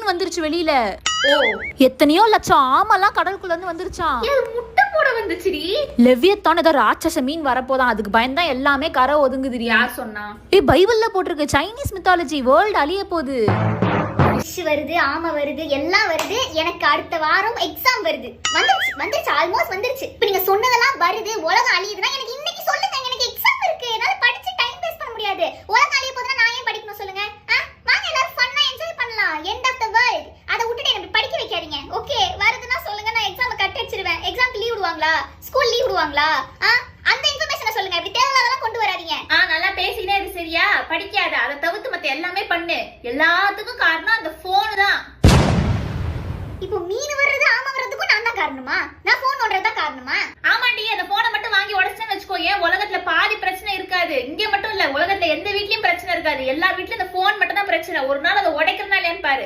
திடீர்னு வந்துருச்சு வெளியில. எத்தனையோ லட்சம் ஆமெல்லாம் கடலுக்குள்ள இருந்து வந்துருச்சான். முட்டை போட வந்துச்சுடி. லெவியத்தான் ஏதோ ராட்சச மீன் வரப்போதான், அதுக்கு பயந்தான் எல்லாமே கரை ஒதுங்குது. யார் சொன்னா? பைபிள்ல போட்டிருக்கு, சைனீஸ் மித்தாலஜி, வேர்ல்டு அழிய போகுது. ஃபிஷ் வருது, ஆமை வருது, எல்லாம் வருது. எனக்கு அடுத்த வாரம் எக்ஸாம் வருது. வந்துருச்சு ஆல்மோஸ்ட் வந்துருச்சு. இப்போ நீங்க சொன்னதெல்லாம் வருது, உலகம் அழியுதுன்னா எனக்கு இன்னைக்கு சொல்லுங்க. எனக்கு எக்ஸாம் இருக்கு, என்னால படிச்சு டைம் வேஸ்ட் பண்ண முடியாது. உலகம் அழிய போதுன்னா நான் ஏன் படிக்கணும் சொல்லுங்க? வாங்க எல்லாரும் ஃபன்னா என்ஜாய் பண்ணலாம். எண்ட் ஆஃப் தி வேர்ல்ட் அதை விட்டுட்டு எனக்கு படிக்க வைக்காதீங்க. ஓகே, வருதுன்னா சொல்லுங்க, நான் எக்ஸாமை கட் அடிச்சிடுவேன். எக்ஸாம்க்கு லீவ் விடுவாங்களா? ஸ்கூல் லீவ் விடுவாங்களா? அந்த இன்ஃபர்மேஷனை சொல்லுங்க. இப்படி தேவையில்லாதெல்லாம் கொண்டு வராதீங்க. நல்லா பேசினே இரு சரியா? படிக்காத, அதை தவிர்த்து மத்த எல்லாமே பண்ணு. எல்லாத்துக்கும் காரணம் அந்த போன் தான். இப்போ மீன் வர்றது, ஆமை வர்றதுக்கும் நான் தான் காரணமா? நான் போன் ஓடுறது தான் காரணமா? ஆமாண்டி, அந்த போனை மட்டும் வாங்கி உடைச்சேன்னு வச்சுக்கோ, ஏன் உலகத்துல பாதி பிரச்சனை இருக்காது. இங்க மட்டும் இல்ல, உலகத்துல எந்த வீட்லயும் பிரச்சனை இருக்காது. எல்லா வீட்லயும் இந்த போன் மட்டும் தான் பிரச்சனை. ஒரு நாள் அதை உடைக்கிறதுனால பாரு.